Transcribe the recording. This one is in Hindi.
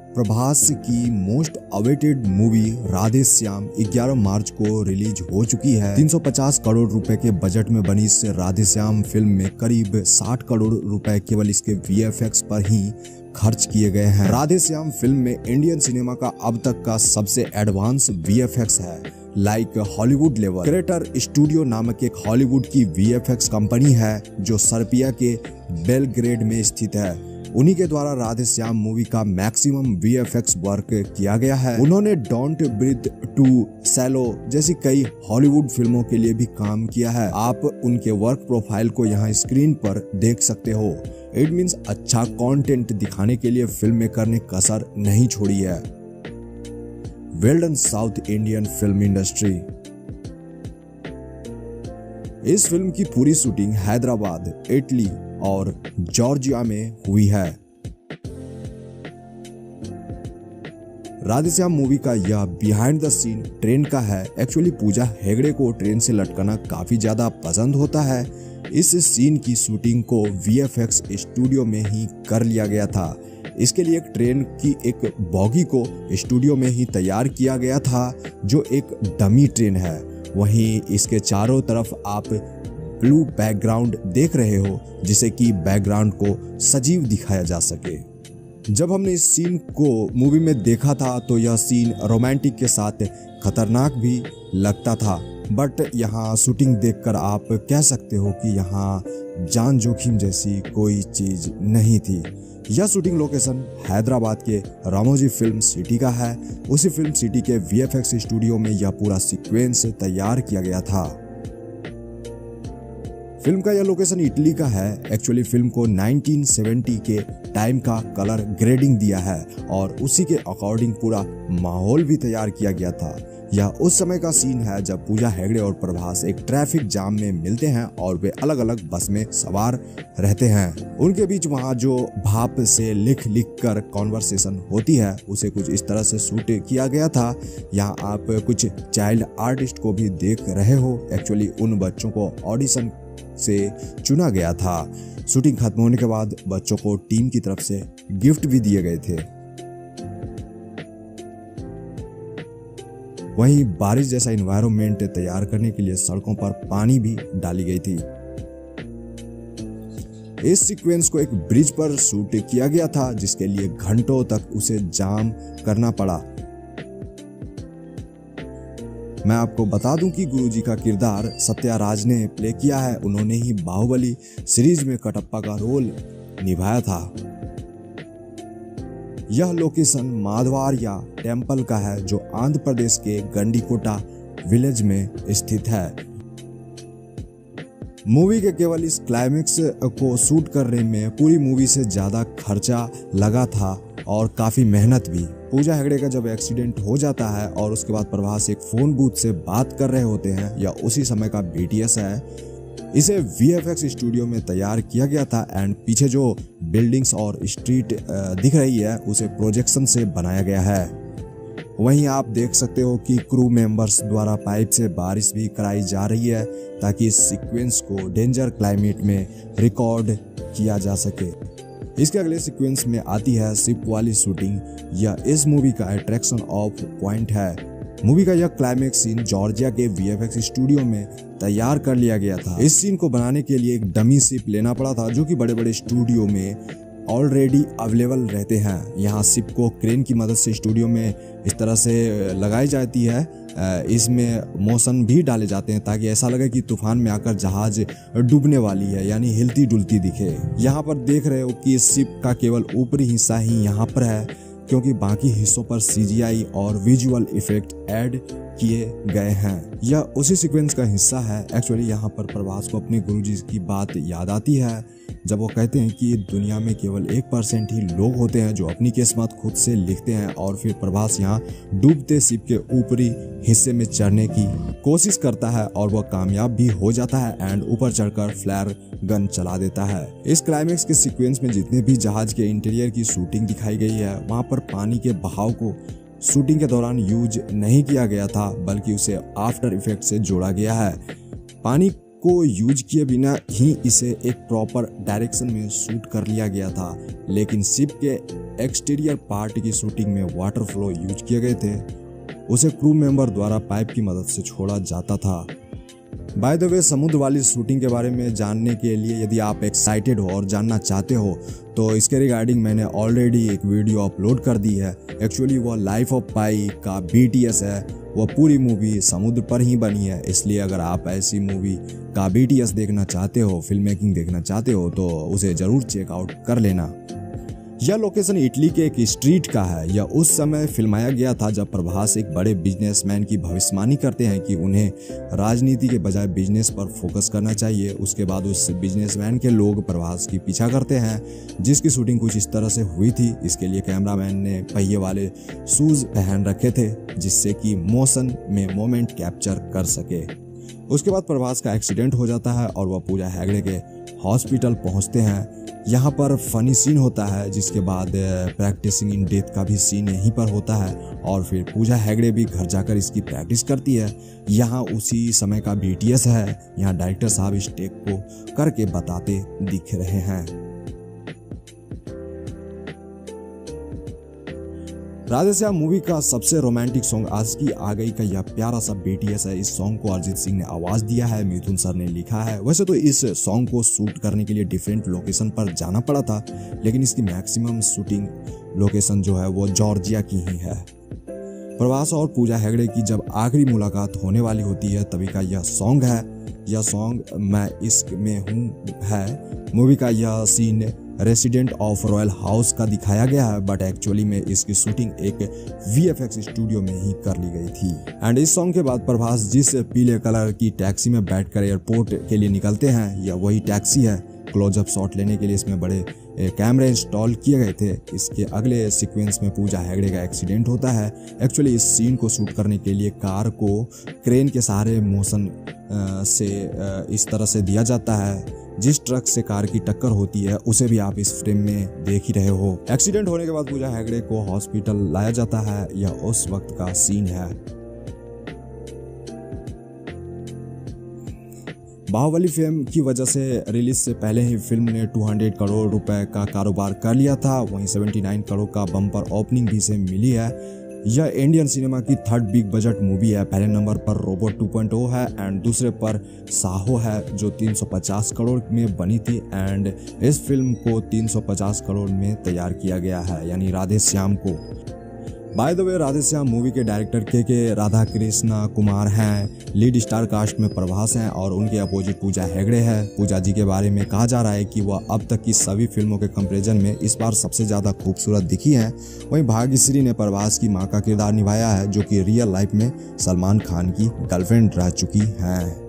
प्रभास की most awaited movie Radhe Shyam 11 मार्च को रिलीज हो चुकी है। 350 करोड़ रुपए के बजट में बनी इस राधे श्याम फिल्म में करीब 60 करोड़ रुपए केवल इसके VFX पर ही खर्च किए गए हैं। राधे श्याम फिल्म में इंडियन सिनेमा का अब तक का सबसे एडवांस VFX है, like Hollywood level. Creator studio नामक एक हॉलीवुड की VFX कंपनी है जो सर्बिया के बेलग्रेड में स्थित है। उन्हीं के द्वारा राधे श्याम मूवी का मैक्सिमम VFX वर्क किया गया है। उन्होंने डोंट ब्रीथ टू सैलो जैसी कई हॉलीवुड फिल्मों के लिए भी काम किया है। आप उनके वर्क प्रोफाइल को यहाँ स्क्रीन पर देख सकते हो। इट मीन्स अच्छा कंटेंट दिखाने के लिए फिल्म मेकर ने कसर नहीं छोड़ी है। Well done south Indian film industry. इस फिल्म की पूरी शूटिंग हैदराबाद, इटली और जॉर्जिया में हुई है। राधे श्याम मूवी का यह बिहाइंड द सीन ट्रेन का है। एक्चुअली पूजा हेगड़े को ट्रेन से लटकाना काफी ज्यादा पसंद होता है। इस सीन की शूटिंग को VFX स्टूडियो में ही कर लिया गया था। इसके लिए एक ट्रेन की एक बॉगी को स्टूडियो में ही तैयार किया गया था जो एक डमी ट्रेन है। वहीं इसके चारों तरफ आप ब्लू बैकग्राउंड देख रहे हो जिसे कि बैकग्राउंड को सजीव दिखाया जा सके। जब हमने इस सीन को मूवी में देखा था तो यह सीन रोमांटिक के साथ खतरनाक भी लगता था, बट यहाँ शूटिंग देखकर आप कह सकते हो कि यहाँ जान जोखिम जैसी कोई चीज नहीं थी। यह शूटिंग लोकेशन हैदराबाद के रामोजी फिल्म सिटी का है। उसी फिल्म सिटी के VFX स्टूडियो में यह पूरा सीक्वेंस तैयार किया गया था। फिल्म का यह लोकेशन इटली का है। एक्चुअली फिल्म को 1970 के टाइम का कलर ग्रेडिंग दिया है और उसी के अकॉर्डिंग पूरा माहौल भी तैयार किया गया था। यह उस समय का सीन है जब पूजा हेगड़े और प्रभास एक ट्रैफिक जाम में मिलते हैं और वे अलग अलग बस में सवार रहते हैं। उनके बीच वहां जो भाप से लिख कर कॉन्वर्सेशन होती है उसे कुछ इस तरह से शूट किया गया था। यहाँ आप कुछ चाइल्ड आर्टिस्ट को भी देख रहे हो। एक्चुअली उन बच्चों को ऑडिशन से चुना गया था। शूटिंग खत्म होने के बाद बच्चों को टीम की तरफ से गिफ्ट भी दिए गए थे। वहीं बारिश जैसा एनवायरनमेंट तैयार करने के लिए सड़कों पर पानी भी डाली गई थी। इस सीक्वेंस को एक ब्रिज पर शूट किया गया था जिसके लिए घंटों तक उसे जाम करना पड़ा। मैं आपको बता दूं कि गुरुजी का किरदार सत्याराज ने प्ले किया है। उन्होंने ही बाहुबली सीरीज में कटप्पा का रोल निभाया था। यह लोकेशन माधवार या टेम्पल का है जो आंध्र प्रदेश के गंडीकोटा विलेज में स्थित है। मूवी के केवल इस क्लाइमेक्स को शूट करने में पूरी मूवी से ज्यादा खर्चा लगा था और काफी मेहनत भी। पूजा हेगड़े का जब एक्सीडेंट हो जाता है और उसके बाद प्रभास एक फोन बूथ से बात कर रहे होते हैं, या उसी समय का BTS है। इसे VFX स्टूडियो में तैयार किया गया था एंड पीछे जो बिल्डिंग्स और स्ट्रीट दिख रही है उसे प्रोजेक्शन से बनाया गया है। वहीं आप देख सकते हो कि क्रू मेंबर्स द्वारा पाइप से बारिश भी कराई जा रही है ताकि इस सीक्वेंस को डेंजर क्लाइमेट में रिकॉर्ड किया जा सके। इसके अगले सीक्वेंस में आती है शिप वाली शूटिंग। यह इस मूवी का अट्रैक्शन ऑफ पॉइंट है। मूवी का यह क्लाइमेक्स सीन जॉर्जिया के VFX स्टूडियो में तैयार कर लिया गया था। इस सीन को बनाने के लिए एक डमी शिप लेना पड़ा था जो कि बड़े बड़े स्टूडियो में ऑलरेडी अवेलेबल रहते हैं। यहाँ शिप को क्रेन की मदद से स्टूडियो में इस तरह से लगाई जाती है। इसमें मोशन भी डाले जाते हैं ताकि ऐसा लगे कि तूफान में आकर जहाज डूबने वाली है, यानी हिलती डुलती दिखे। यहाँ पर देख रहे हो कि इस शिप का केवल ऊपरी हिस्सा ही यहाँ पर है क्योंकि बाकी हिस्सों पर CGI और विजुअल इफेक्ट ऐड किए गए हैं। यह उसी सीक्वेंस का हिस्सा है। एक्चुअली यहाँ पर प्रभास को अपने गुरुजी की बात याद आती है जब वो कहते हैं कि दुनिया में केवल 1% ही लोग होते हैं जो अपनी किस्मत खुद से लिखते हैं, और फिर प्रभास यहाँ डूबते शिप के ऊपरी हिस्से में चढ़ने की कोशिश करता है और वह कामयाब भी हो जाता है एंड ऊपर चढ़कर फ्लेयर गन चला देता है। इस क्लाइमेक्स के सीक्वेंस में जितने भी जहाज के इंटीरियर की शूटिंग दिखाई गई है वहाँ पर पानी के बहाव को शूटिंग के दौरान यूज नहीं किया गया था, बल्कि उसे आफ्टर इफेक्ट से जोड़ा गया है। पानी को यूज किए बिना ही इसे एक प्रॉपर डायरेक्शन में शूट कर लिया गया था, लेकिन शिप के एक्सटीरियर पार्ट की शूटिंग में वाटर फ्लो यूज किए गए थे। उसे क्रू मेंबर द्वारा पाइप की मदद से छोड़ा जाता था। बाय द वे, समुद्र वाली शूटिंग के बारे में जानने के लिए यदि आप एक्साइटेड हो और जानना चाहते हो तो इसके रिगार्डिंग मैंने ऑलरेडी एक वीडियो अपलोड कर दी है। एक्चुअली वो लाइफ ऑफ पाई का BTS है। वो पूरी मूवी समुद्र पर ही बनी है, इसलिए अगर आप ऐसी मूवी का BTS देखना चाहते हो, फिल्म मेकिंग देखना चाहते हो तो उसे ज़रूर चेकआउट कर लेना। यह लोकेशन इटली के एक स्ट्रीट का है। यह उस समय फिल्माया गया था जब प्रभास एक बड़े बिजनेसमैन की भविष्यवाणी करते हैं कि उन्हें राजनीति के बजाय बिजनेस पर फोकस करना चाहिए। उसके बाद उस बिजनेसमैन के लोग प्रभास की पीछा करते हैं, जिसकी शूटिंग कुछ इस तरह से हुई थी। इसके लिए कैमरामैन ने पहिए वाले शूज पहन रखे थे जिससे कि मोशन में मोमेंट कैप्चर कर सके। उसके बाद प्रभास का एक्सीडेंट हो जाता है और वह पूजा हेगड़े के हॉस्पिटल पहुंचते हैं। यहाँ पर फनी सीन होता है, जिसके बाद प्रैक्टिसिंग इन डेथ का भी सीन यहीं पर होता है और फिर पूजा हेगड़े भी घर जाकर इसकी प्रैक्टिस करती है। यहाँ उसी समय का BTS है। यहाँ डायरेक्टर साहब इस टेक को करके बताते दिख रहे हैं। राधेश्याम मूवी का सबसे रोमांटिक सॉन्ग आज की आ गई का यह प्यारा सा BTS है। इस सॉन्ग को अरिजीत सिंह ने आवाज दिया है, मिथुन सर ने लिखा है। वैसे तो इस सॉन्ग को शूट करने के लिए डिफरेंट लोकेशन पर जाना पड़ा था, लेकिन इसकी मैक्सिमम शूटिंग लोकेशन जो है वो जॉर्जिया की ही है। प्रभास और पूजा हेगड़े की जब आखिरी मुलाकात होने वाली होती है तभी का यह सॉन्ग है। यह सॉन्ग मैं इश्क में हूँ है। मूवी का यह scene resident of royal house का दिखाया गया है, बट एक्चुअली में इसकी शूटिंग एक VFX स्टूडियो में ही कर ली गई थी। एंड इस सॉन्ग के बाद प्रभास जिस पीले कलर की टैक्सी में बैठकर एयरपोर्ट के लिए निकलते हैं, यह वही टैक्सी है। क्लोजअप शॉट लेने के लिए इसमें बड़े कैमरे इंस्टॉल किए गए थे। इसके अगले सीक्वेंस में पूजा हेगड़े का एक्सीडेंट होता है। एक्चुअली इस सीन को शूट करने के लिए कार को क्रेन के सहारे मोशन से इस तरह से दिया जाता है। जिस ट्रक से कार की टक्कर होती है उसे भी आप इस फ्रेम में देख ही रहे हो। एक्सीडेंट होने के बाद पूजा हेगड़े को हॉस्पिटल लाया जाता है। यह उस वक्त का सीन है। बाहुबली फिल्म की वजह से रिलीज से पहले ही फिल्म ने 200 करोड़ रुपए का कारोबार कर लिया था। वहीं 79 करोड़ का बम्पर ओपनिंग भी से मिली है। यह इंडियन सिनेमा की थर्ड बिग बजट मूवी है। पहले नंबर पर रोबोट 2.0 है एंड दूसरे पर साहो है जो 350 करोड़ में बनी थी। एंड इस फिल्म को 350 करोड़ में तैयार किया गया है, यानी राधेश्याम को। By the way, Radheshyam movie के डायरेक्टर के राधा कृष्णा कुमार हैं। लीड स्टार कास्ट में प्रभास हैं और उनके अपोजिट पूजा हेगड़े है। पूजा जी के बारे में कहा जा रहा है कि वह अब तक की सभी फिल्मों के कंपैरिजन में इस बार सबसे ज़्यादा खूबसूरत दिखी हैं। वहीं भाग्यश्री ने प्रभास की मां का किरदार निभाया है, जो कि रियल लाइफ में सलमान खान की गर्लफ्रेंड रह चुकी हैं।